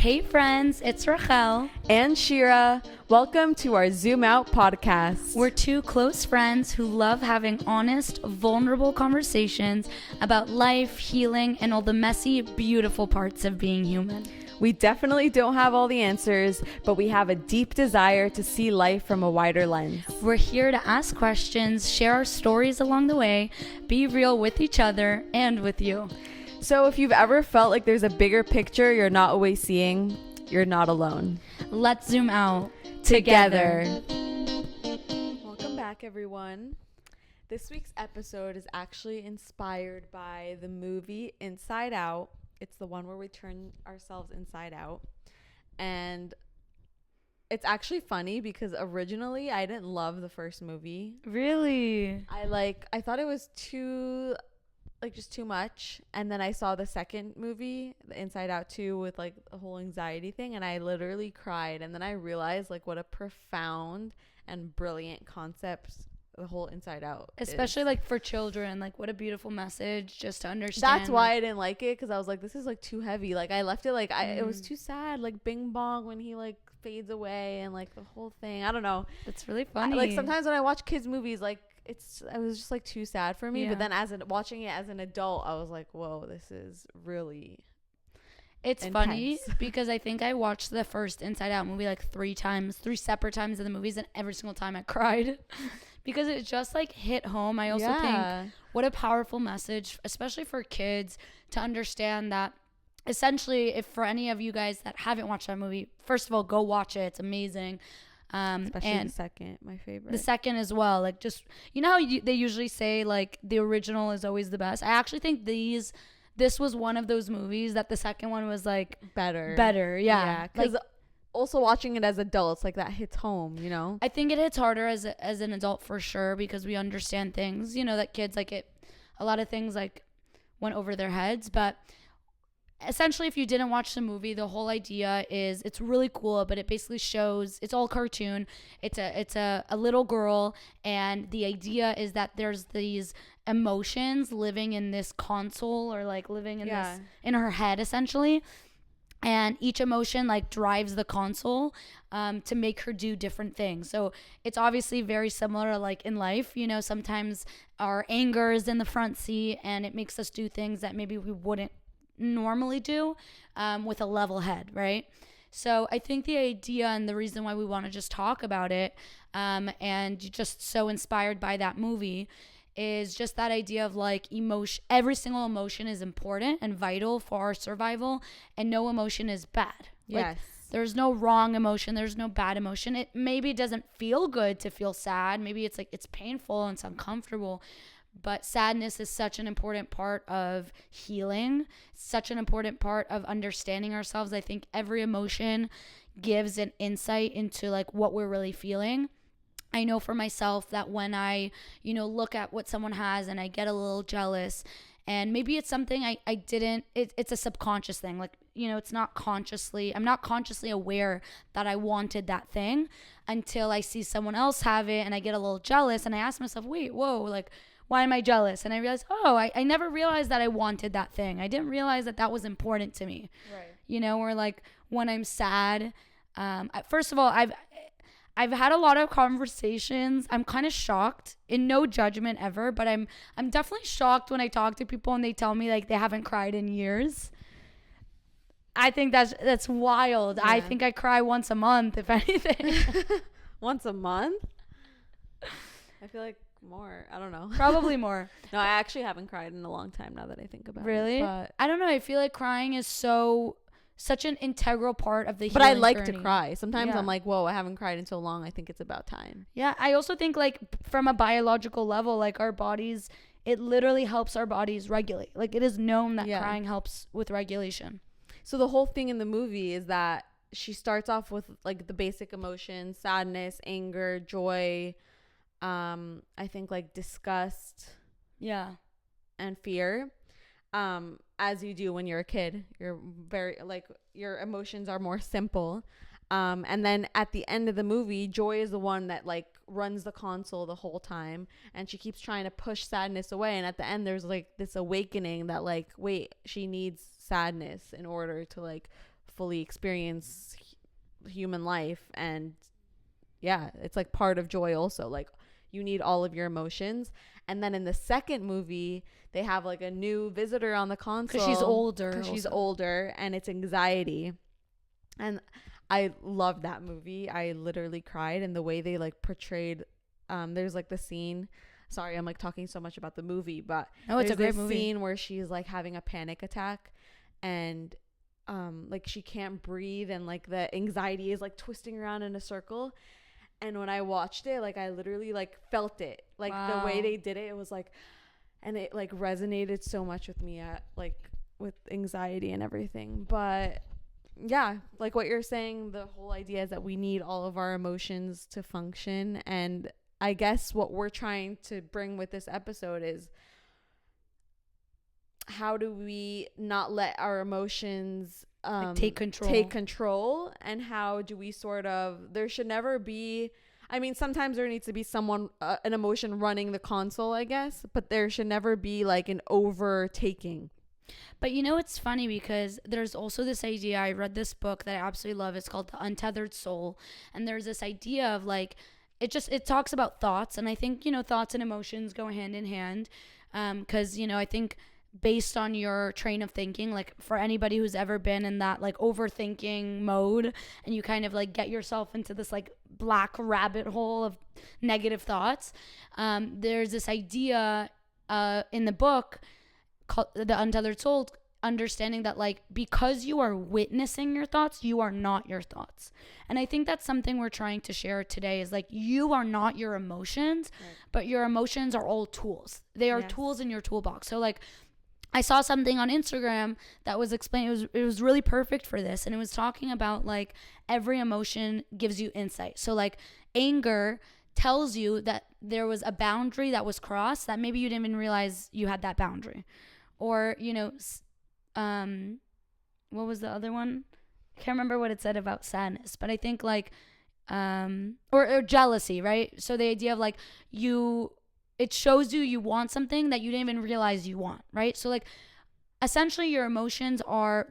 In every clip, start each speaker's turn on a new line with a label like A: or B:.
A: Hey friends, it's Rachel
B: and Shira. Welcome to our Zoom Out podcast.
A: We're two close friends who love having honest, vulnerable conversations about life, healing, and all the messy, beautiful parts of being human.
B: We definitely don't have all the answers, but we have a deep desire to see life from a wider lens.
A: We're here to ask questions, share our stories along the way, be real with each other and with you.
B: So if you've ever felt like there's a bigger picture you're not always seeing, you're not alone.
A: Let's zoom out together.
B: Welcome back, everyone. This week's episode is actually inspired by the movie Inside Out. It's the one where we turn ourselves inside out. And it's actually funny because originally I didn't love the first movie.
A: Really?
B: I thought it was just too much. And then I saw the second movie, the Inside Out 2, with like the whole anxiety thing, and I literally cried. And then I realized like what a profound and brilliant concept the whole Inside Out
A: especially
B: is.
A: Like for children, like what a beautiful message just to understand.
B: That's why I didn't like it, because I was like, this is like too heavy. Like I left it like it was too sad, like Bing Bong when he like fades away and like the whole thing. I don't know,
A: that's really funny.
B: Like sometimes when I watch kids movies, like it was just like too sad for me.
A: Yeah.
B: But then watching it as an adult, I was like, whoa, this is really
A: it's
B: intense.
A: Funny because I think I watched the first Inside Out movie like three separate times in the movies, and every single time I cried because it just like hit home. I also think what a powerful message, especially for kids, to understand that essentially, if for any of you guys that haven't watched that movie, first of all, go watch it. It's amazing.
B: Especially
A: and
B: the second, my favorite.
A: The second as well. Like, just, you know how they usually say like the original is always the best. I actually think this was one of those movies that the second one was like better. Yeah.
B: Because also watching it as adults, like that hits home, you know.
A: I think it hits harder as an adult for sure, because we understand things, you know, that kids like it. A lot of things like went over their heads, but essentially, if you didn't watch the movie, the whole idea is it's really cool, but it basically shows, it's all cartoon. It's a little girl, and the idea is that there's these emotions living in this console, or like living in this in her head essentially, and each emotion like drives the console to make her do different things. So it's obviously very similar like in life, you know, sometimes our anger is in the front seat and it makes us do things that maybe we wouldn't normally do with a level head, right? So I think the idea and the reason why we want to just talk about it and just so inspired by that movie is just that idea of like emotion. Every single emotion is important and vital for our survival, and no emotion is bad.
B: Yes.
A: There's no wrong emotion. There's no bad emotion. It maybe doesn't feel good to feel sad. Maybe it's like it's painful and it's uncomfortable. But sadness is such an important part of healing, such an important part of understanding ourselves. I think every emotion gives an insight into like what we're really feeling. I know for myself that when I, you know, look at what someone has and I get a little jealous, and maybe it's something I didn't, it's a subconscious thing. Like, you know, I'm not consciously aware that I wanted that thing until I see someone else have it and I get a little jealous and I ask myself, wait, whoa, like, why am I jealous? And I realized, I never realized that I wanted that thing. I didn't realize that was important to me.
B: Right.
A: You know, or like when I'm sad, first of all, I've had a lot of conversations. I'm kind of shocked, in no judgment ever, but I'm definitely shocked when I talk to people and they tell me like they haven't cried in years. I think that's wild. Yeah. I think I cry once a month, if anything.
B: Once a month? I feel like more. I don't know.
A: Probably more.
B: No, I actually haven't cried in a long time now that I think about it.
A: Really? But I don't know. I feel like crying is such an integral part of the healing
B: But I like
A: journey.
B: to cry. Sometimes I'm like, whoa, I haven't cried in so long. I think it's about time.
A: Yeah. I also think like from a biological level, like our bodies, it literally helps our bodies regulate. Like it is known that crying helps with regulation.
B: So the whole thing in the movie is that she starts off with like the basic emotions: sadness, anger, joy, I think like disgust, and fear. As you do when you're a kid, you're very like your emotions are more simple. And then at the end of the movie, Joy is the one that like runs the console the whole time, and she keeps trying to push sadness away. And at the end, there's like this awakening that like, wait, she needs sadness in order to like fully experience human life. And yeah, it's like part of joy also. Like you need all of your emotions. And then in the second movie, they have like a new visitor on the console because she's older and it's anxiety. And I love that movie. I literally cried, and the way they like portrayed there's like the scene, sorry, I'm like talking so much about the movie, but
A: it's a great movie.
B: Scene where she's like having a panic attack, and like she can't breathe, and like the anxiety is like twisting around in a circle. And when I watched it, like I literally like felt it, like the way they did it, it was like, and it like resonated so much with me at like with anxiety and everything. But yeah, like what you're saying, the whole idea is that we need all of our emotions to function. And I guess what we're trying to bring with this episode is, how do we not let our emotions
A: like take control,
B: and how do we sort of, there should never be, I mean, sometimes there needs to be someone, an emotion running the console, I guess, but there should never be like an overtaking.
A: But you know, it's funny because there's also this idea, I read this book that I absolutely love, it's called The Untethered Soul, and there's this idea of like, it talks about thoughts, and I think, you know, thoughts and emotions go hand in hand, because, you know, I think based on your train of thinking, like for anybody who's ever been in that like overthinking mode, and you kind of like get yourself into this like black rabbit hole of negative thoughts, there's this idea in the book called The Untethered Soul, understanding that like because you are witnessing your thoughts, you are not your thoughts. And I think that's something we're trying to share today, is like you are not your emotions, right, but your emotions are all tools. They are tools in your toolbox. So like I saw something on Instagram that was explaining, it was really perfect for this, and it was talking about like every emotion gives you insight. So like anger tells you that there was a boundary that was crossed that maybe you didn't even realize you had that boundary. Or, you know, what was the other one? I can't remember what it said about sadness, but I think like, or jealousy, right? So the idea of like it shows you want something that you didn't even realize you want, right? So like essentially your emotions are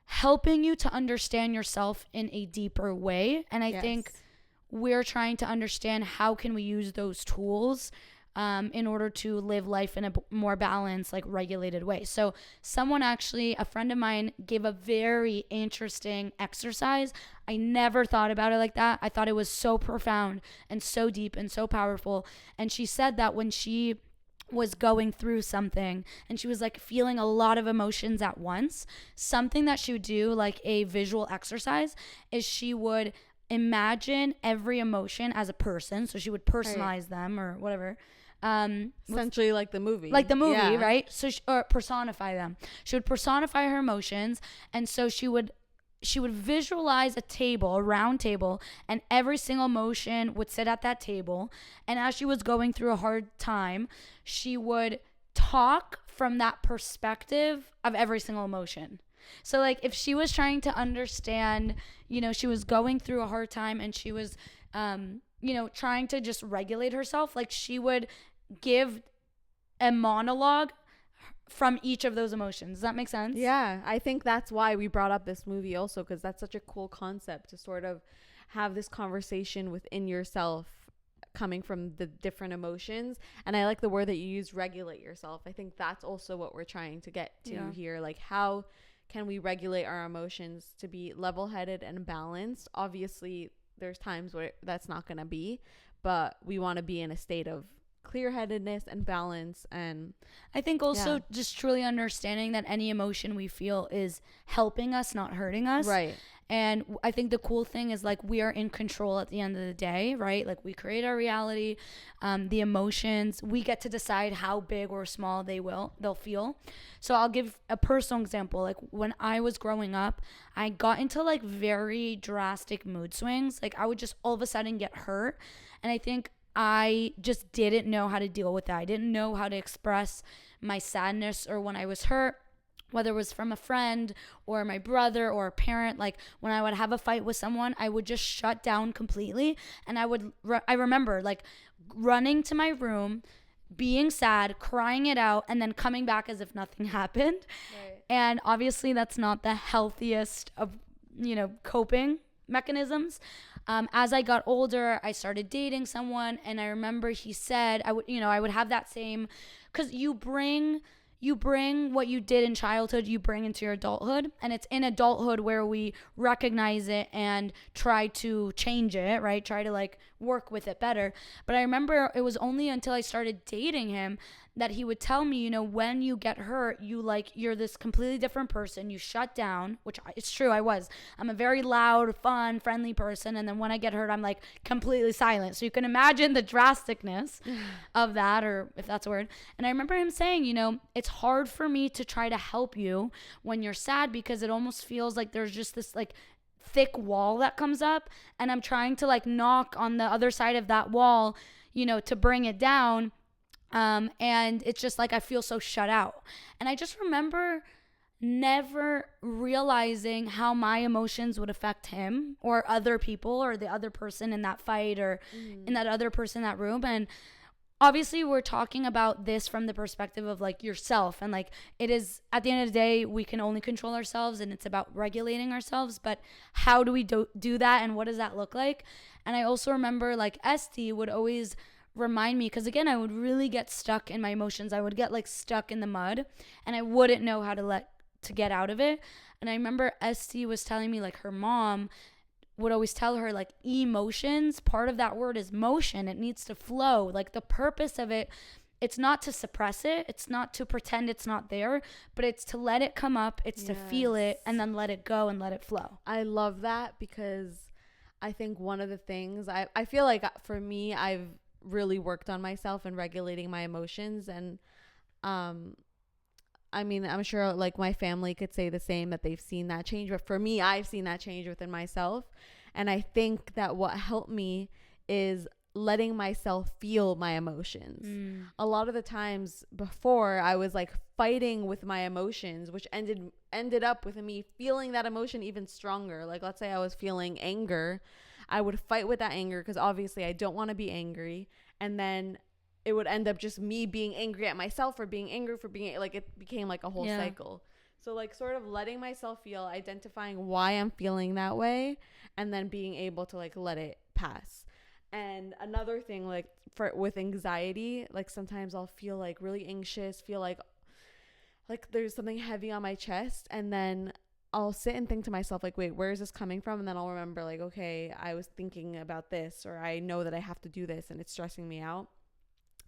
A: helping you to understand yourself in a deeper way. And I think we're trying to understand how can we use those tools in order to live life in a more balanced, like regulated way. So a friend of mine gave a very interesting exercise. I never thought about it like that. I thought it was so profound and so deep and so powerful. And she said that when she was going through something and she was like feeling a lot of emotions at once, something that she would do, like a visual exercise, is she would imagine every emotion as a person. So she would personalize them or whatever.
B: Essentially like the movie,
A: right? So or personify them. She would personify her emotions, and so she would visualize a round table, and every single emotion would sit at that table. And as she was going through a hard time, she would talk from that perspective of every single emotion. So like if she was trying to understand, you know, she was going through a hard time and she was you know, trying to just regulate herself, like she would give a monologue from each of those emotions. Does that make sense?
B: Yeah, I think that's why we brought up this movie also, because that's such a cool concept to sort of have this conversation within yourself coming from the different emotions. And I like the word that you use, regulate yourself. I think that's also what we're trying to get to here. Like, how can we regulate our emotions to be level-headed and balanced? Obviously, there's times where that's not going to be, but we want to be in a state of clear-headedness and balance. And
A: I think also just truly understanding that any emotion we feel is helping us, not hurting us.
B: Right.
A: And I think the cool thing is like we are in control at the end of the day, right? Like we create our reality, the emotions, we get to decide how big or small they'll feel. So I'll give a personal example. Like when I was growing up, I got into like very drastic mood swings. Like I would just all of a sudden get hurt. And I think I just didn't know how to deal with that. I didn't know how to express my sadness or when I was hurt, whether it was from a friend or my brother or a parent. Like when I would have a fight with someone, I would just shut down completely. And I remember like running to my room, being sad, crying it out, and then coming back as if nothing happened. Right. And obviously that's not the healthiest of, coping mechanisms. As I got older, I started dating someone, and I remember he said I would have that same, because you bring what you did in childhood, you bring into your adulthood, and it's in adulthood where we recognize it and try to change it, right? Try to like work with it better. But I remember it was only until I started dating him that he would tell me, when you get hurt, you're this completely different person. You shut down, which it's true. I'm a very loud, fun, friendly person. And then when I get hurt, I'm like completely silent. So you can imagine the drasticness of that, or if that's a word. And I remember him saying, it's hard for me to try to help you when you're sad, because it almost feels like there's just this like thick wall that comes up, and I'm trying to like knock on the other side of that wall, to bring it down. And it's just like I feel so shut out. And I just remember never realizing how my emotions would affect him or other people or the other person in that fight or in that other person in that room. And obviously we're talking about this from the perspective of like yourself, and like it is, at the end of the day, we can only control ourselves, and it's about regulating ourselves. But how do we do that, and what does that look like? And I also remember like Esty would always remind me, because again, I would really get stuck in my emotions. I would get like stuck in the mud, and I wouldn't know how to get out of it. And I remember Esty was telling me like her mom would always tell her like emotions, part of that word is motion. It needs to flow. Like the purpose of it, it's not to suppress it. It's not to pretend it's not there, but it's to let it come up. It's to feel it and then let it go and let it flow.
B: I love that, because I think one of the things I feel like for me, I've really worked on myself and regulating my emotions. And I mean, I'm sure like my family could say the same, that they've seen that change, but for me, I've seen that change within myself. And I think that what helped me is letting myself feel my emotions. A lot of the times before, I was like fighting with my emotions, which ended up with me feeling that emotion even stronger. Like, let's say I was feeling anger, I would fight with that anger, because obviously I don't want to be angry. And then it would end up just me being angry at myself for being angry for being, like, it became like a whole cycle. So like sort of letting myself feel, identifying why I'm feeling that way, and then being able to like let it pass. And another thing, like with anxiety, like sometimes I'll feel like really anxious, feel like there's something heavy on my chest, and then I'll sit and think to myself, like, wait, where is this coming from? And then I'll remember, like, okay, I was thinking about this, or I know that I have to do this and it's stressing me out.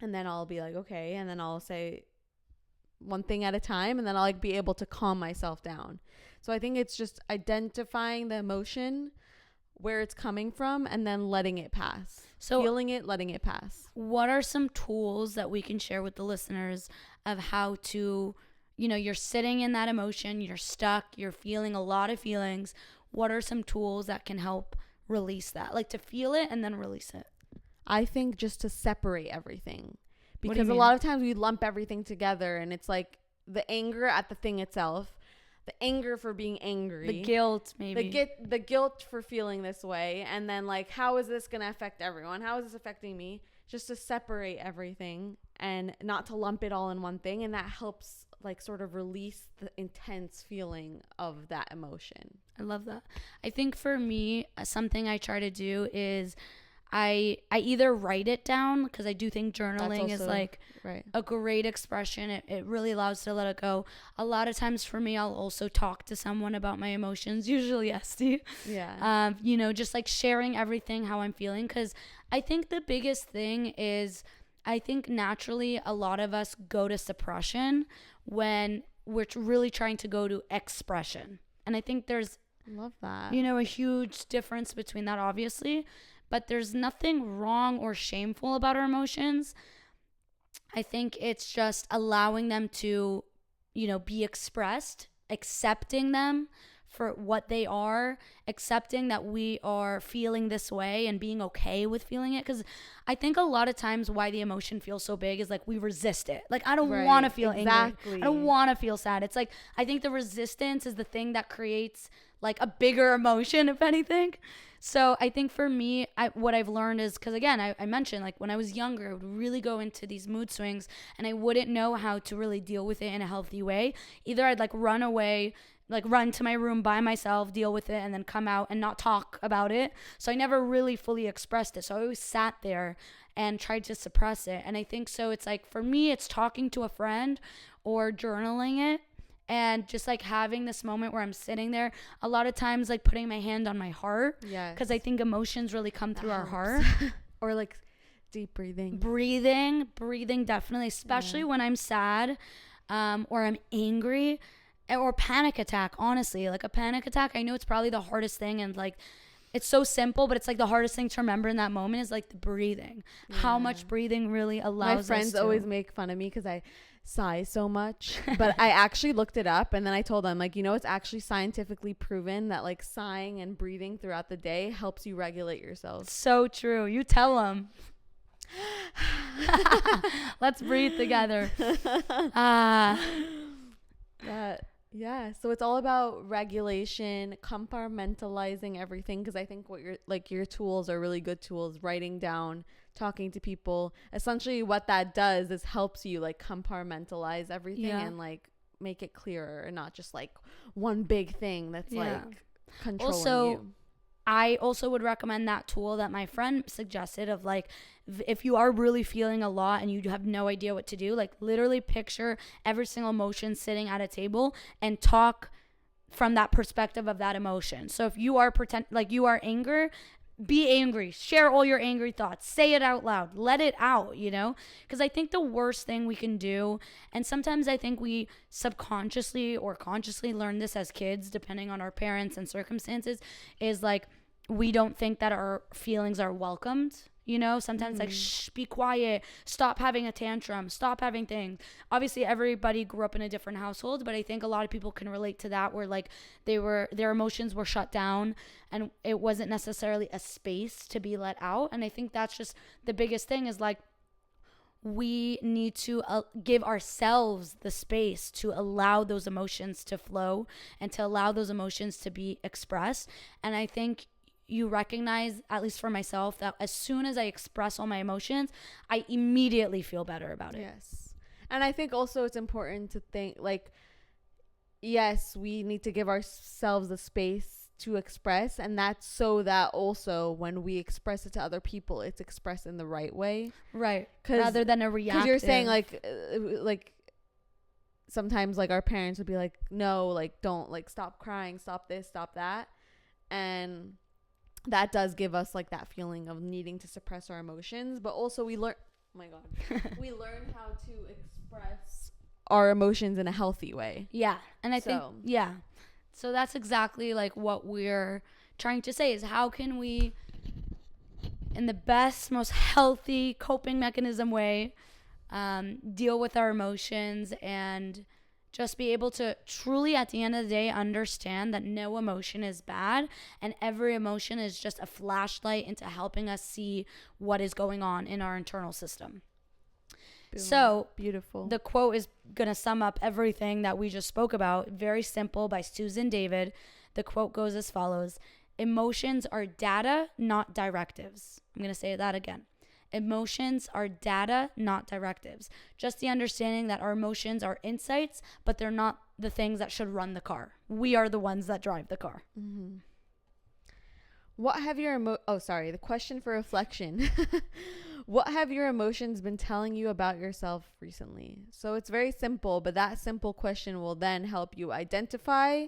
B: And then I'll be like, okay. And then I'll say one thing at a time, and then I'll like be able to calm myself down. So I think it's just identifying the emotion, where it's coming from, and then letting it pass. So feeling it, letting it pass.
A: What are some tools that we can share with the listeners of how to, you're sitting in that emotion, you're stuck, you're feeling a lot of feelings. What are some tools that can help release that? Like to feel it and then release it.
B: I think just to separate everything, because a lot of times we lump everything together, and it's like the anger at the thing itself, the anger for being angry,
A: the guilt, maybe
B: the guilt for feeling this way, and then like, how is this going to affect everyone? How is this affecting me? Just to separate everything and not to lump it all in one thing. And that helps like sort of release the intense feeling of that emotion.
A: I love that. I think for me, something I try to do is I either write it down, because I do think journaling is like a great expression. It really allows to let it go. A lot of times for me, I'll also talk to someone about my emotions, usually Esty.
B: Yeah.
A: Just like sharing everything, how I'm feeling. Because I think the biggest thing is, I think naturally a lot of us go to suppression when we're really trying to go to expression. And I think there's,
B: love that,
A: a huge difference between that, obviously. But there's nothing wrong or shameful about our emotions. I think it's just allowing them to, be expressed, accepting them for what they are, accepting that we are feeling this way and being okay with feeling it. Because I think a lot of times why the emotion feels so big is like we resist it. Like, I don't want to feel angry. I don't want to feel sad. It's like, I think the resistance is the thing that creates like a bigger emotion, if anything. So I think for me, what I've learned is, because again, I mentioned like when I was younger, I would really go into these mood swings and I wouldn't know how to really deal with it in a healthy way. Either I'd like run away, like run to my room by myself, deal with it, and then come out and not talk about it. So I never really fully expressed it. So I always sat there and tried to suppress it. And I think so it's like, for me, it's talking to a friend or journaling it. And just like having this moment where I'm sitting there, a lot of times like putting my hand on my heart.
B: Yeah.
A: Because I think emotions really come through our heart.
B: Or like deep breathing.
A: Breathing definitely, especially when I'm sad or I'm angry or panic attack. Honestly, like a panic attack, I know it's probably the hardest thing, and like it's so simple, but it's like the hardest thing to remember in that moment is like the breathing. Yeah. How much breathing really allows us to.
B: My friends always make fun of me because I sigh so much, but I actually looked it up, and then I told them, like, it's actually scientifically proven that like sighing and breathing throughout the day helps you regulate yourself.
A: So true. You tell them. Let's breathe together.
B: Yeah, so it's all about regulation, compartmentalizing everything, because I think what your tools are really good tools. Writing down, talking to people, essentially what that does is helps you like compartmentalize everything and like make it clearer, and not just like one big thing that's like controlling you.
A: I also would recommend that tool that my friend suggested of like, if you are really feeling a lot and you have no idea what to do, like literally picture every single emotion sitting at a table and talk from that perspective of that emotion. So if you are you are anger, be angry, share all your angry thoughts, say it out loud, let it out, because I think the worst thing we can do, and sometimes I think we subconsciously or consciously learn this as kids, depending on our parents and circumstances, is like we don't think that our feelings are welcomed. Sometimes like, shh, be quiet, stop having a tantrum, stop having things. Obviously everybody grew up in a different household, but I think a lot of people can relate to that, where like their emotions were shut down and it wasn't necessarily a space to be let out. And I think that's just the biggest thing, is like we need to give ourselves the space to allow those emotions to flow and to allow those emotions to be expressed. And I think you recognize, at least for myself, that as soon as I express all my emotions, I immediately feel better about it.
B: Yes. And I think also it's important to think like, yes, we need to give ourselves the space to express, and that's so that also when we express it to other people, it's expressed in the right way.
A: Right. Rather than a reactive. Because
B: you're saying like sometimes like our parents would be like, no, like don't, like stop crying, stop this, stop that. And that does give us like that feeling of needing to suppress our emotions, but also we learn we learn how to express our emotions in a healthy way.
A: Yeah. And I think so that's exactly like what we're trying to say, is how can we, in the best, most healthy coping mechanism way, deal with our emotions and just be able to truly, at the end of the day, understand that no emotion is bad and every emotion is just a flashlight into helping us see what is going on in our internal system. Boom. So
B: beautiful.
A: The quote is going to sum up everything that we just spoke about. Very simple, by Susan David. The quote goes as follows: emotions are data, not directives. I'm going to say that again. Emotions are data, not directives. Just the understanding that our emotions are insights, but they're not the things that should run the car. We are the ones that drive the car.
B: Mm-hmm. What have your the question for reflection. What have your emotions been telling you about yourself recently? So it's very simple, but that simple question will then help you identify,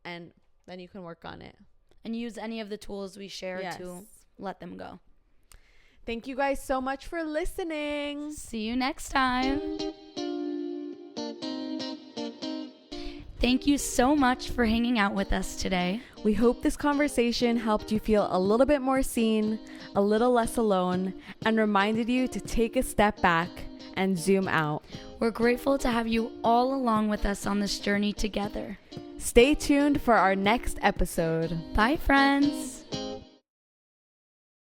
B: and then you can work on it.
A: And use any of the tools we share to let them go.
B: Thank you guys so much for listening.
A: See you next time. Thank you so much for hanging out with us today.
B: We hope this conversation helped you feel a little bit more seen, a little less alone, and reminded you to take a step back and zoom out.
A: We're grateful to have you all along with us on this journey together.
B: Stay tuned for our next episode.
A: Bye, friends.